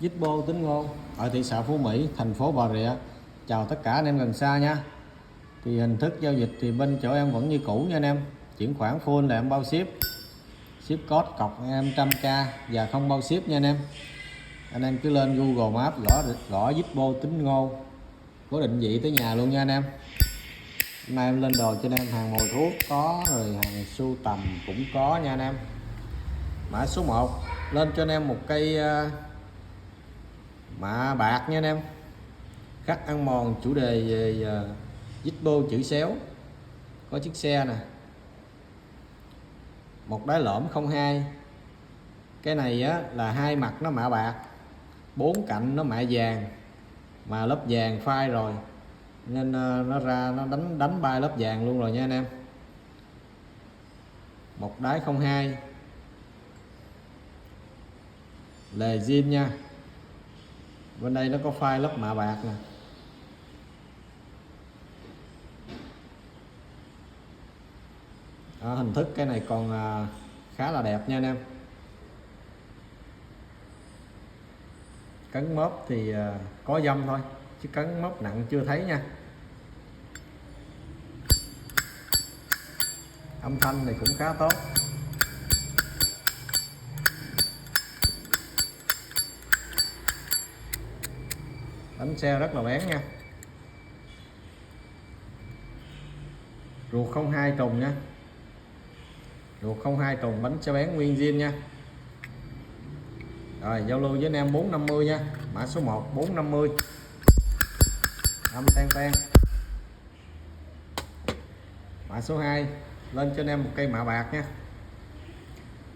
Zippo Tính Ngôn ở thị xã Phú Mỹ, thành phố Bà Rịa. Chào tất cả anh em gần xa nha. Thì hình thức giao dịch thì bên chỗ em vẫn như cũ nha anh em. Chuyển khoản full là em bao ship, ship code cọc em 100k và không bao ship nha anh em. Anh em cứ lên Google Maps gõ Zippo Tính Ngôn, có định vị tới nhà luôn nha anh em. Hôm nay em lên đồ cho anh em hàng mồi thuốc có, rồi hàng sưu tầm cũng có nha anh em. Mã số 1 lên cho anh em một cây mạ bạc nha anh em, khắc ăn mòn, chủ đề về Zippo chữ xéo, có chiếc xe nè, một đáy lõm 02. Cái này á là hai mặt nó mạ bạc, bốn cạnh nó mạ vàng, mà lớp vàng phai rồi nên nó ra nó đánh bay lớp vàng luôn rồi nha anh em. Một đáy 02 lề zin nha, bên đây nó có phai lớp mạ bạc nè. Hình thức cái này còn khá là đẹp nha anh em. Cấn mớp thì có dăm thôi, chứ cấn mớp nặng chưa thấy nha. Âm thanh này cũng khá tốt. Bánh xe rất là bén nha. Ruột 02 trùng nha, ruột 02 trùng, bánh xe bén nguyên zin nha. Rồi giao lưu với anh em 450 nha. Mã số 1 450, âm ten ten. Mã số 2 lên cho anh em một cây mạ bạc nha,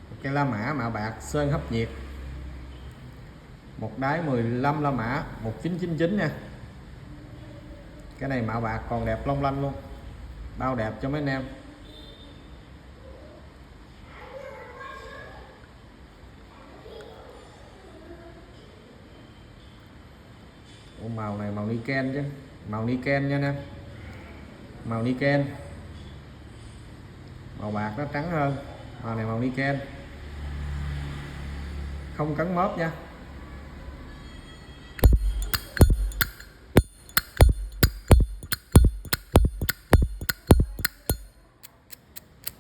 một cây la mã mạ bạc sơn hấp nhiệt, một đáy 15 la mã 1999 nha. Cái này mạ bạc còn đẹp long lanh luôn, bao đẹp cho mấy anh em. Màu này màu niken chứ, màu niken nha anh em, màu niken. Màu bạc nó trắng hơn, màu này màu niken, không cấn mớp nha.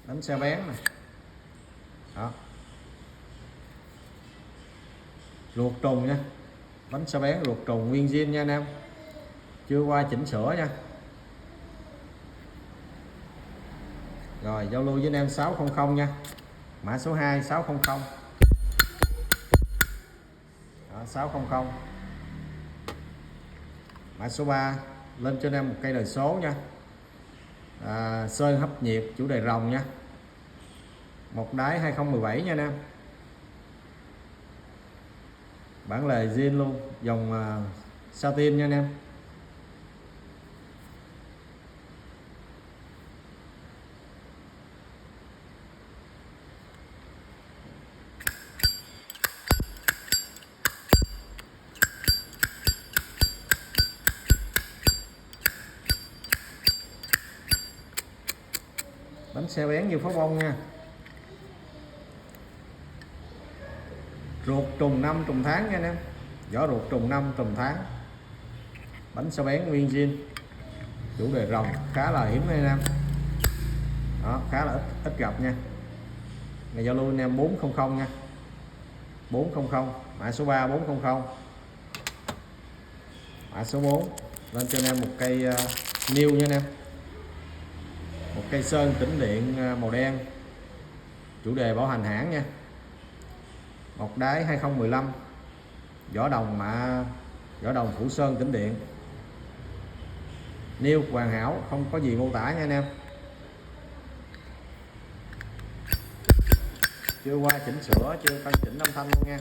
Bánh xe bén này đó, ruột trùng nha, bánh xe bén ruột trùng nguyên zin nha anh em, chưa qua chỉnh sửa nha. Rồi giao lưu với anh em 600 nha. Mã số 2 600 đó, 600. Mã số 3 lên cho anh em một cây đời số nha, sơn hấp nhiệt, chủ đề rồng nha, một đáy 2017 nha anh em. Bản lề zin luôn, dòng satin nha anh em. Bánh xe bén như pháo bông nha. Ruột trùng 5 trùng tháng nha anh em, vỏ ruột trùng 5 trùng tháng, bánh xe bén nguyên zin, chủ đề rồng, khá là hiếm anh em đó, khá là ít gặp nha. Này giao lưu anh em 400 nha, 400. Mã số 3 400. Mã số 4 lên cho anh em một cây new nha anh em, một cây sơn tĩnh điện màu đen, chủ đề bảo hành hãng nha, một đáy 2015, vỏ đồng vỏ đồng phủ sơn tĩnh điện, new hoàn hảo, không có gì mô tả nha anh em. Chưa qua chỉnh sửa, chưa cân chỉnh âm thanh luôn nha.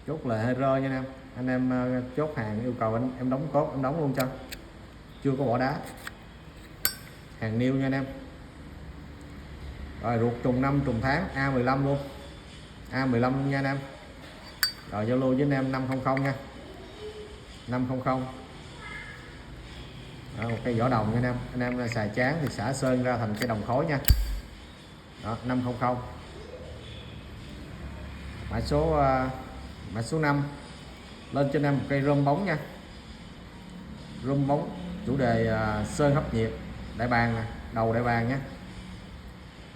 Chốt lời hơi rơi nha anh em. Anh em chốt hàng yêu cầu em đóng cốt, em đóng luôn cho, chưa có bỏ đá, hàng new nha anh em. Rồi ruột trùng 5 trùng tháng, A15 luôn, A15 nha anh em. Rồi giao lưu với anh em 500 nha, 500. Đó, một cây vỏ đồng nha anh em xài chán thì xả sơn ra thành cây đồng khối nha. Đó 500. mã số 5 lên cho anh em một cây rôm bóng nha. Rôm bóng chủ đề sơn hấp nhiệt, đại bàng nè, đầu đại bàng nhé,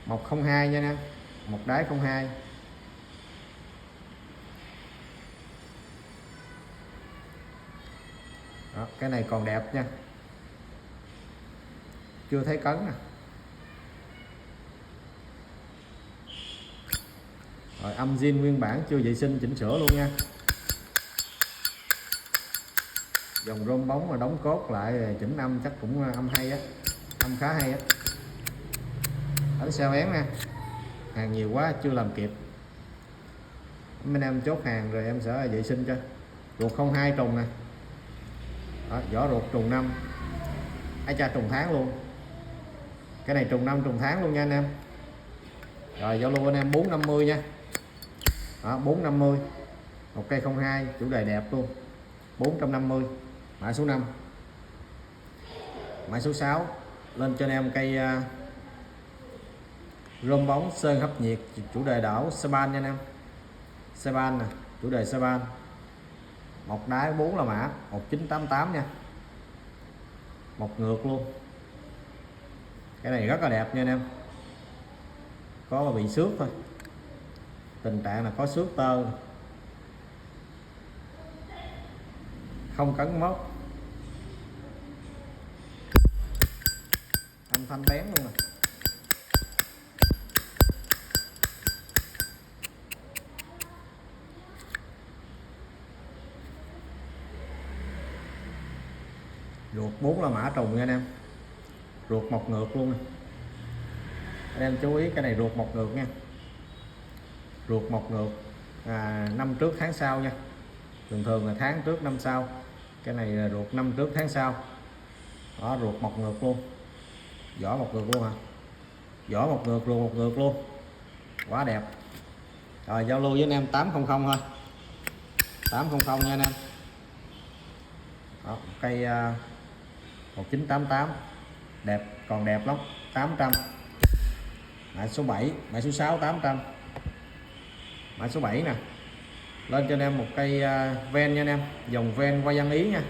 102 nha anh em, một đáy 02. Đó, cái này còn đẹp nha, chưa thấy cấn nè. Rồi âm zin nguyên bản chưa vệ sinh chỉnh sửa luôn nha. Dòng rôm bóng mà đóng cốt lại chỉnh âm chắc cũng âm hay á, âm khá hay á. Bánh xe bén nè, hàng nhiều quá chưa làm kịp, mấy em chốt hàng rồi em sẽ vệ sinh cho. Ruột 02 trùng nè. Đó, vỏ ruột trùng 5, ai cha trùng tháng luôn, cái này trùng 5 trùng tháng luôn nha anh em. Rồi giao lưu anh em 450 nha. Đó, 450 một cây 02 chủ đề đẹp luôn, 450 mã số 5. Mã số 6 lên cho anh em cây rôm bóng sơn hấp nhiệt chủ đề đảo Saban nha anh em. Saban nè, chủ đề Saban, một đáy 4 là mã 1988 nha, một ngược luôn. Cái này rất là đẹp nha anh em, có bị xước thôi, tình trạng là có xước tơ, không cấn mốc, âm thanh bén luôn nè. Ruột 4 là mã trùng nha anh em, ruột một ngược luôn nè. Anh em chú ý cái này ruột một ngược nha, ruột một ngược năm trước tháng sau nha, thường thường là tháng trước năm sau, cái này là ruột năm trước tháng sau. Đó, ruột một ngược luôn, vỏ một ngược luôn hả, vỏ một ngược, ruột một ngược luôn, quá đẹp. Rồi giao lưu với anh em 800 thôi, 800 nha anh em. Đó, cây 1988 đẹp, còn đẹp lắm, 800. Mã số 7, mã số 6 800. Mã số 7 nè, lên cho anh em một cây ven nha anh em, dòng ven qua văn Ý nha,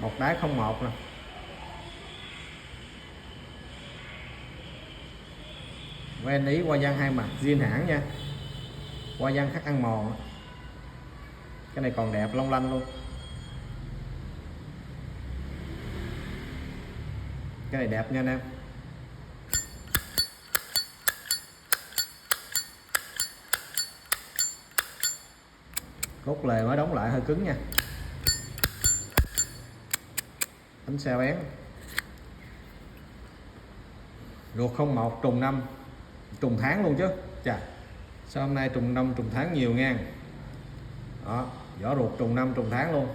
một đáy 01 nè. Ven Ý qua văn hai mặt zin hãng nha, qua văn khắc ăn mòn. Cái này còn đẹp long lanh luôn, cái này đẹp nha anh em. Cốt lề mới đóng lại hơi cứng nha, bánh xe bén. Ruột 01 trùng 5 trùng tháng luôn chứ, chà sao hôm nay trùng 5 trùng tháng nhiều nha. Đó, vỏ ruột trùng 5 trùng tháng luôn.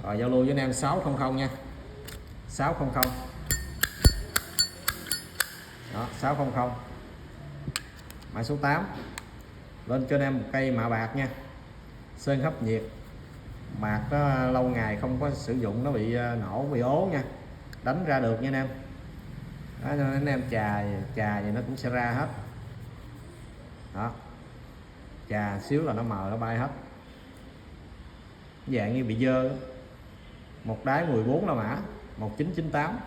Rồi giao lưu với anh em 600 nha, 600. Đó, 600. Mã số 8 lên cho anh em một cây mạ bạc nha, sơn hấp nhiệt, bạc nó lâu ngày không có sử dụng nó bị nổ bị ố nha, đánh ra được nha anh em. Đó, cho nên anh em chà gì nó cũng sẽ ra hết. Đó, chà xíu là nó mờ nó bay hết, dạng như bị dơ. Một đáy 14 là mã 1998.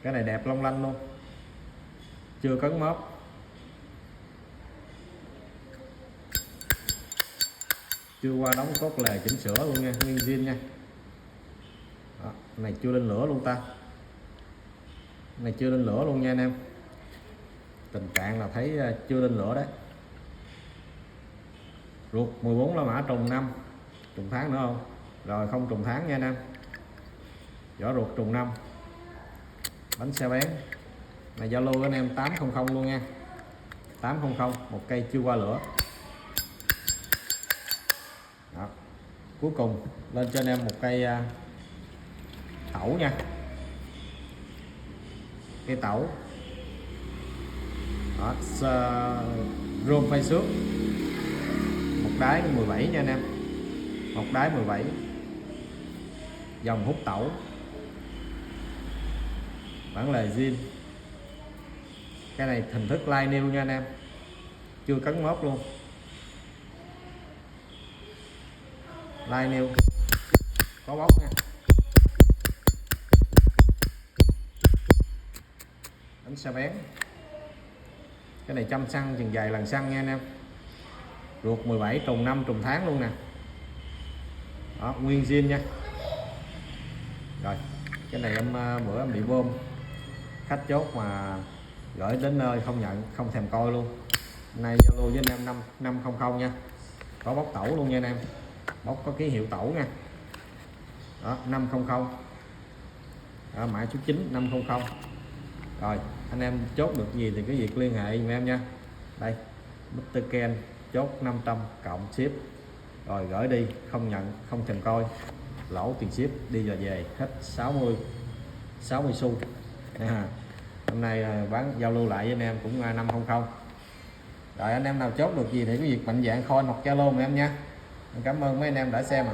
Cái này đẹp long lanh luôn, chưa cấn mớp, chưa qua đóng cốt lề chỉnh sửa luôn nha, nguyên zin nha. Đó, này chưa lên lửa luôn ta, này chưa lên lửa luôn nha anh em, tình trạng là thấy chưa lên lửa đấy. Ruột 14 là mã trùng 5 trùng tháng nữa không, rồi không trùng tháng nha anh em. Vỏ ruột trùng 5, bánh xe bén. Này giao lưu anh em 800 luôn nha, 800 một cây chưa qua lửa. Đó, cuối cùng lên cho anh em một cây tẩu nha, cây tẩu. Đó, rôm phay xước, một đáy 17 nha anh em, một đáy 17, dòng hút tẩu, bản lề zin. Cái này hình thức line new nha anh em, chưa cấn mốt luôn. Lai nêu có bóc nha, đánh xe bén. Cái này chăm xăng chừng dài lần xăng nha anh em. Ruột 17 trùng 5 trùng tháng luôn nè. Đó, nguyên zin nha. Rồi cái này em bữa em bị bơm, khách chốt mà gửi đến nơi không nhận, không thèm coi luôn. Nay Zalo với anh em 500 nha, có bóc tẩu luôn nha anh em, bóc có ký hiệu tẩu nha. Đó 500 đó, mã số 9 500. Rồi anh em chốt được gì thì cứ việc liên hệ với em nha. Đây Mr. Ken chốt 500 cộng ship, rồi gửi đi không nhận, không thèm coi, lỗ tiền ship, đi về hết 60 xu. Hôm nay bán giao lưu lại với anh em cũng 500. Rồi anh em nào chốt được gì thì có việc mạnh dạng khôi hoặc Zalo em nha. Cảm ơn mấy anh em đã xem.